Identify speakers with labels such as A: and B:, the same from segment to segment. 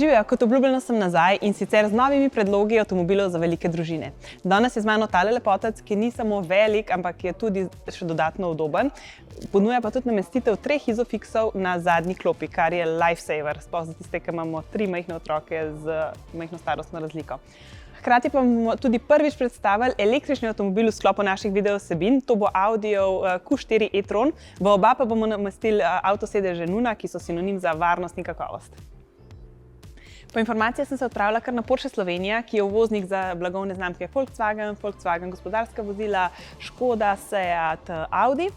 A: Živijo, kot obljubljeno sem nazaj in sicer z novimi predlogi avtomobilov za velike družine. Danes je z mano tale lepotec, ki ni samo velik, ampak je tudi še dodatno udoben. Ponuja pa tudi namestitev 3 Isofixov na zadnji klopi, kar je lifesaver, sploh za tiste, ki imamo 3 majhne otroke z majhno starostno razliko. Hkrati pa bomo tudi prvič predstavili električni avtomobil v sklopu naših video vsebin, to bo Audiov Q4 e-tron, v oba pa bomo namestili avtosedeže Nuna, ki so sinonim za varnost in kakovost. Po informacijah sem se odpravila kar na Porsche Slovenija, ki je uvoznik za blagovne znamke Volkswagen gospodarska vozila, Škoda, Seat, Audi.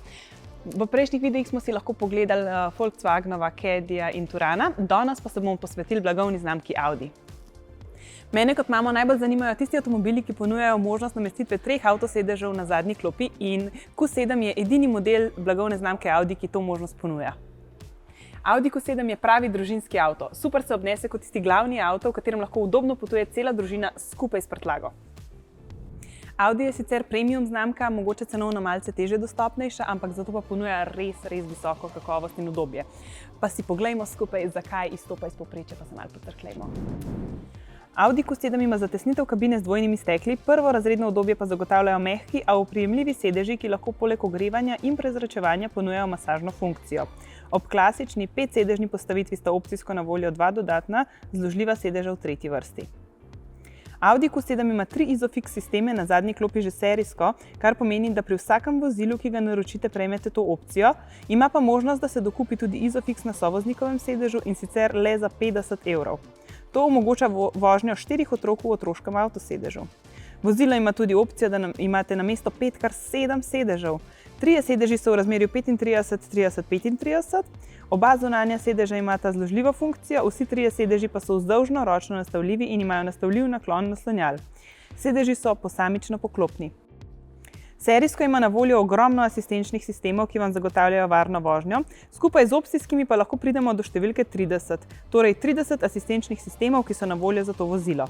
A: V prejšnjih videih smo si lahko pogledali Volkswagenova Caddija in Turana, danes pa se bomo posvetili blagovni znamki Audi. Mene kot mamo najbolj zanimajo tisti avtomobili, ki ponujajo možnost namestitve 3 avtosedežev na zadnji klopi in Q7 je edini model blagovne znamke Audi, ki to možnost ponuja. Audi Q7 je pravi družinski avto. Super se obnese kot tisti glavni avto, v katerem lahko udobno potuje cela družina skupaj s prtljago. Audi je sicer premium znamka, mogoče cenovno malce težje dostopnejša, ampak zato pa ponuja res visoko kakovost in udobje. Pa si poglejmo skupaj, zakaj izstopa iz povprečja, pa se malo potrklejmo. Audi Q7 ima zatesnitev kabine z dvojnimi stekli, prvorazredno udobje pa zagotavljajo mehki, a oprijemljivi sedeži, ki lahko poleg ogrevanja in prezračevanja ponujajo masažno funkcijo. Ob klasični 5-sedežni postavitvi sta opcijsko na voljo 2 dodatna, zložljiva sedeža v 3. vrsti. Audi Q7 ima 3 Isofix sisteme na zadnji klopi že serijsko, kar pomeni, da pri vsakem vozilu, ki ga naročite, prejmete to opcijo, ima pa možnost, da se dokupi tudi Isofix na sovoznikovem sedežu in sicer le za 50 €. To omogoča vožnjo 4 otrok v otroškem avtosedežu. Vozilo ima tudi opcijo, da imate namesto 5 kar 7 sedežev. 3 sedeži so v razmerju 35-30-35, oba zunanja sedeža imata zložljivo funkcijo, vsi 3 sedeži pa so vzdolžno ročno nastavljivi in imajo nastavljiv naklon naslonjal. Sedeži so posamično poklopni. Serijsko ima na voljo ogromno asistenčnih sistemov, ki vam zagotavljajo varno vožnjo, skupaj z opcijskimi pa lahko pridemo do številke 30, torej 30 asistenčnih sistemov, ki so na voljo za to vozilo.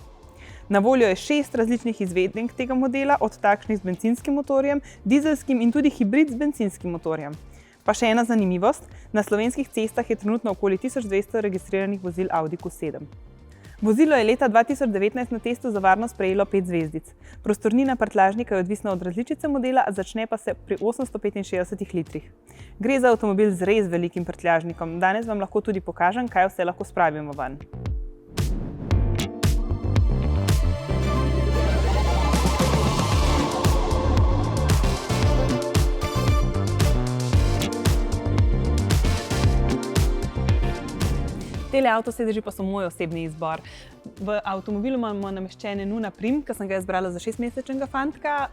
A: Na voljo je 6 različnih izvedenk tega modela, od takšnih z bencinskim motorjem, dizelskim in tudi hibrid z bencinskim motorjem. Pa še ena zanimivost, na slovenskih cestah je trenutno okoli 1200 registriranih vozil Audi Q7. Vozilo je leta 2019 na testu za varnost prejelo 5 zvezdic. Prostornina prtljažnika je odvisna od različice modela, začne pa se pri 865 litrih. Gre za avtomobil z res velikim prtljažnikom. Danes vam lahko tudi pokažem, kaj vse lahko spravimo ven. Tele avtosedeži pa so moj osebni izbor. V avtomobilu imamo nameščene Nuna Prim, ki sem ga izbrala za 6-mesečnega fantka,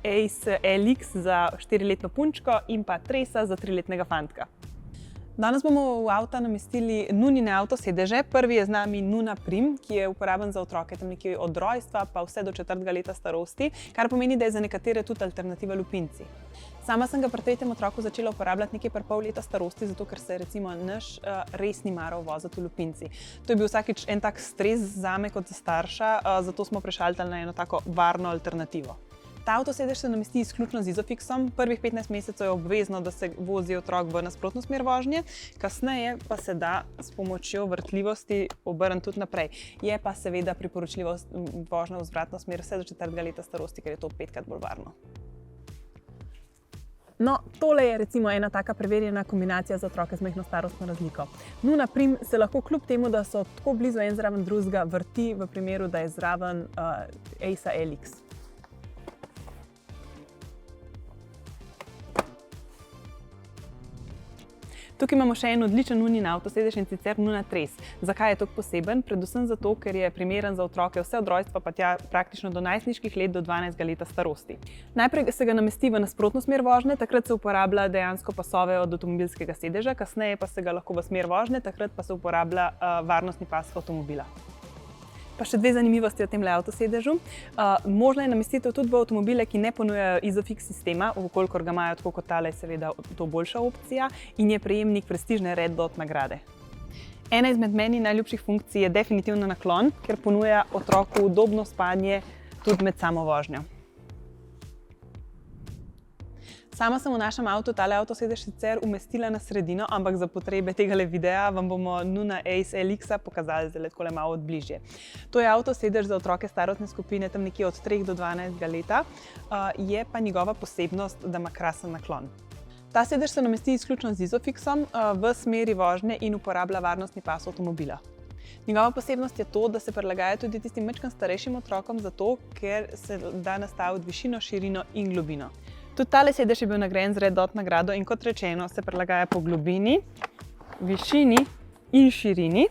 A: Ace LX za 4-letno punčko in pa Tresa za 3-letnega fantka. Danes bomo v avta namestili Nunine avtosedeže. Prvi je z nami Nuna Prim, ki je uporaben za otroke tam nekje od rojstva pa vse do 4. leta starosti, kar pomeni, da je za nekatere tudi alternativa lupinci. Sama sem ga pri 3. otroku začela uporabljati nekje pri pol leta starosti, zato ker se recimo naš res ni maral voziti v lupinci. To je bil vsakič en tak stres zame kot za starša, zato smo prešaltali na eno tako varno alternativo. Ta avtosedež se namesti izključno z Isofixom. Prvih 15 mesecev je obvezno, da se vozi otrok v nasprotno smer vožnje, kasneje pa se da s pomočjo vrtljivosti obrniti tudi naprej. Je pa seveda priporočljiva vožnja v vzvratno smer vse do 4. leta starosti, ker je to 5-krat bolj varno. No, tole je recimo ena taka preverjena kombinacija za otroke z majhno starostno razliko. Nuna Prim se lahko kljub temu, da so tako blizu en zraven drugega, vrti v primeru, da je zraven Ace LX. Tukaj imamo še en odličen Nunin avtosedež in sicer Nuna Tres. Zakaj je tako poseben? Predvsem zato, ker je primeren za otroke vse od rojstva pa tja praktično do najstniških let do 12. leta starosti. Najprej se ga namesti v nasprotno smer vožnje, takrat se uporablja dejansko pasove od avtomobilskega sedeža, kasneje pa se ga lahko v smer vožnje, takrat pa se uporablja varnostni pas avtomobila. Pa še 2 zanimivosti o temle avtosedežu. Možna je namestitev tudi v avtomobile, ki ne ponujajo Isofix sistema, vkolikor ga imajo tako kot tale, seveda to boljša opcija in je prejemnik prestižne Red Dot nagrade. Ena izmed meni najljubših funkcij je definitivno naklon, ker ponuja otroku udobno spanje tudi med samo vožnjo. Sama sem v našem avtu tale avtosedež sicer umestila na sredino, ampak za potrebe tegale videa vam bomo Nuna Ace LX-a pokazali zdaj takole malo od bližje. To je avtosedež za otroke starostne skupine tam nekje od 3 do 12 leta, je pa njegova posebnost, da ima krasen naklon. Ta sedež se namesti izključno z Isofixom v smeri vožnje in uporablja varnostni pas avtomobila. Njegova posebnost je to, da se prilagaja tudi tistim majčkeno starejšim otrokom, zato ker se da nastaviti višino, širino in globino. Tudi tale sedež je bil nagrajen z Red Dot nagrado in kot rečeno se prilagaja po globini, višini in širini.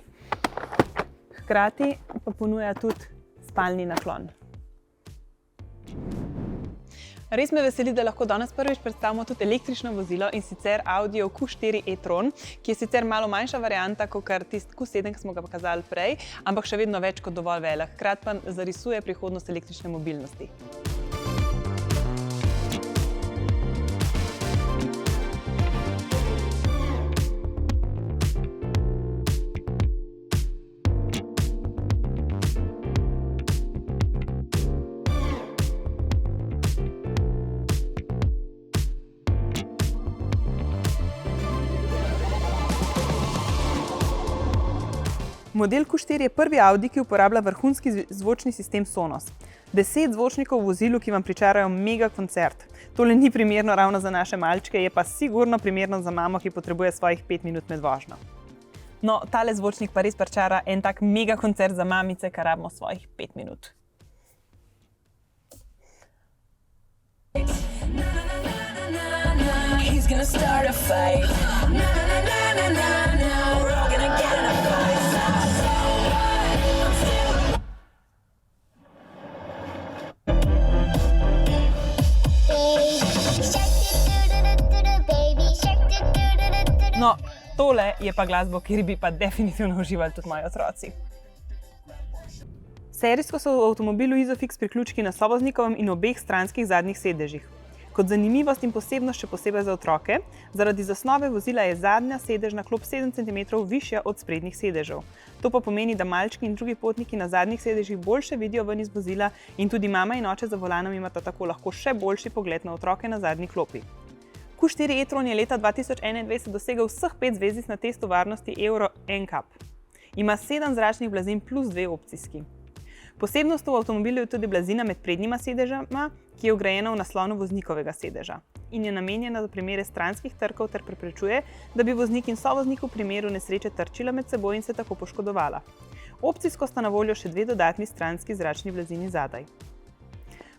A: Hkrati pa ponuja tudi spalni naklon. Res me veseli, da lahko danes prvič predstavimo tudi električno vozilo in sicer Audi Q4 e-tron, ki je sicer malo manjša varianta kot tisti Q7, ki smo ga pokazali prej, ampak še vedno več kot dovolj velik. Hkrati pa zarisuje prihodnost električne mobilnosti. Model Q4 je prvi Audi, ki uporablja vrhunski zvočni sistem Sonos. 10 zvočnikov v vozilu, ki vam pričarajo mega koncert. Tole ni primerno ravno za naše malčke, je pa sigurno primerno za mamo, ki potrebuje svojih 5 minut med vožnjo. No, tale zvočnik pa res pričara en tak mega koncert za mamice, kar rabimo svojih 5 minut. He's gonna start a fight. We're all gonna get in a fight. No, tole je pa glasbo, kjer bi pa definitivno uživali tudi moji otroci. Serijsko so v avtomobilu Isofix priključki na sovoznikovem in obeh stranskih zadnjih sedežih. Kot zanimivost in posebnost še posebej za otroke, zaradi zasnove vozila je zadnja sedežna klop 7 cm višja od sprednjih sedežev. To pa pomeni, da malčki in drugi potniki na zadnjih sedežih boljše vidijo ven iz vozila in tudi mama in oče za volanom imata tako lahko še boljši pogled na otroke na zadnji klopi. Q4 e-tron je leta 2021 dosegel vseh 5 zvezdic na testu varnosti Euro NCAP. Ima 7 zračnih blazin plus 2 opcijski. Posebnost v avtomobilu je tudi blazina med prednjima sedežama, ki je vgrajena v naslonu voznikovega sedeža in je namenjena za primere stranskih trkov ter preprečuje, da bi voznik in sovoznik v primeru nesreče trčila med seboj in se tako poškodovala. Opcijsko sta na voljo še 2 dodatni stranski zračni blazini zadaj.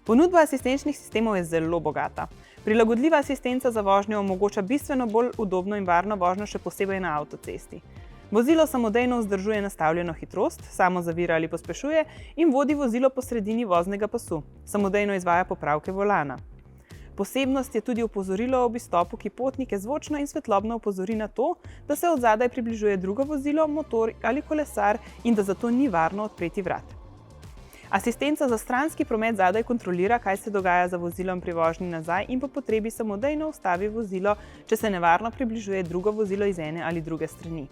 A: Ponudba asistenčnih sistemov je zelo bogata. Prilagodljiva asistenca za vožnjo omogoča bistveno bolj udobno in varno vožnjo, še posebej na avtocesti. Vozilo samodejno vzdržuje nastavljeno hitrost, samo zavira ali pospešuje in vodi vozilo po sredini voznega pasu. Samodejno izvaja popravke volana. Posebnost je tudi opozorilo ob izstopu, ki potnike zvočno in svetlobno opozori na to, da se od zadaj približuje drugo vozilo, motor ali kolesar in da zato ni varno odpreti vrat. Asistenca za stranski promet zadaj kontrolira, kaj se dogaja za vozilom pri vožnji nazaj in po potrebi samodejno ustavi vozilo, če se nevarno približuje drugo vozilo iz ene ali druge strani.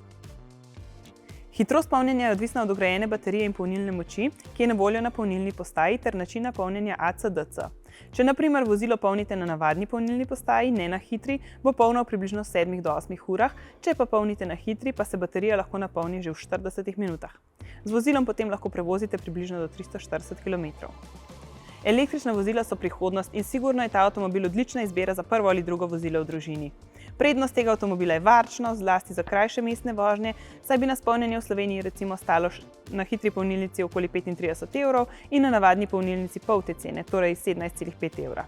A: Hitrost polnjenja je odvisna od vgrajene baterije in polnilne moči, ki je na voljo na polnilni postaji ter načina polnjenja AC/DC. Če na primer vozilo polnite na navadni polnilni postaji, ne na hitri, bo polno v približno 7 do 8 urah, če pa polnite na hitri, pa se baterija lahko napolni že v 40 minutah. Z vozilom potem lahko prevozite približno do 340 km. Električna vozila so prihodnost in sigurno je ta avtomobil odlična izbira za prvo ali drugo vozilo v družini. Prednost tega avtomobila je varčnost, zlasti za krajše mestne vožnje, saj bi nas polnjenje v Sloveniji recimo stalo na hitri polnilnici okoli 35 evrov in na navadni polnilnici pol te cene, torej 17,5 evra.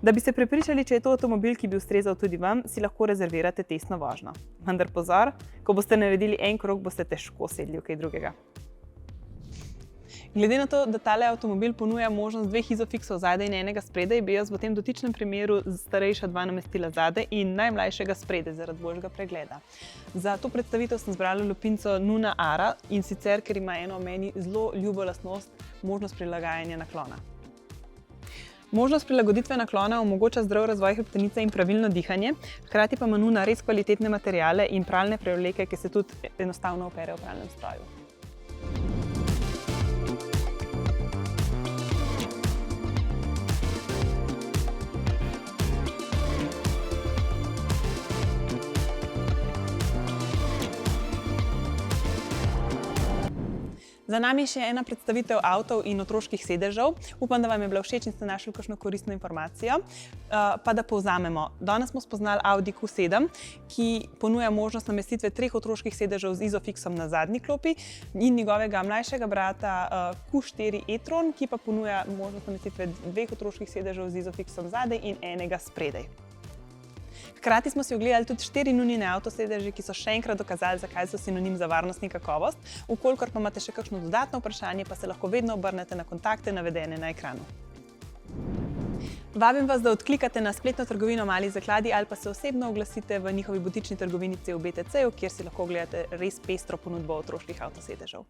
A: Da bi se prepričali, če je to avtomobil, ki bi ustrezal tudi vam, si lahko rezervirate testno vožnjo. Vendar pozor, ko boste naredili en krog, boste težko sedli v kaj drugega. Glede na to, da tale avtomobil ponuja možnost 2 Isofixov zadaj in enega spredaj, bi jaz v tem dotičnem primeru starejša 2 namestila zadaj in najmlajšega spredaj zaradi boljšega pregleda. Za to predstavitev sem zbrala lupinco Nuna Ara in sicer, ker ima eno meni zelo ljubo lastnost, možnost prilagajanja naklona. Možnost prilagoditve naklona omogoča zdrav razvoj hrbtenice in pravilno dihanje, hkrati pa ima Nuna res kvalitetne materiale in pralne prevleke, ki se tudi enostavno operejo v pralnem stroju. Za nami je še ena predstavitev avtov in otroških sedežev. Upam, da vam je bila všeč in ste našli kakšno koristno informacijo. Pa da povzamemo. Danes smo spoznali Audi Q7, ki ponuja možnost namestitve 3 otroških sedežev z Isofixom na zadnji klopi in njegovega mlajšega brata Q4 e-tron, ki pa ponuja možnost namestitve 2 otroških sedežev z Isofixom zadaj in enega spredaj. Hkrati smo si ogledali tudi 4 nunine avtosedeže, ki so še enkrat dokazali, zakaj so sinonim za varnost in kakovost. Vkolikor pa imate še kakšno dodatno vprašanje, pa se lahko vedno obrnete na kontakte navedene na ekranu. Vabim vas, da odklikate na spletno trgovino Mali zakladi ali pa se osebno oglasite v njihovi butični trgovinici v BTC-ju, kjer si lahko ogledate res pestro ponudbo otroških avtosedežev.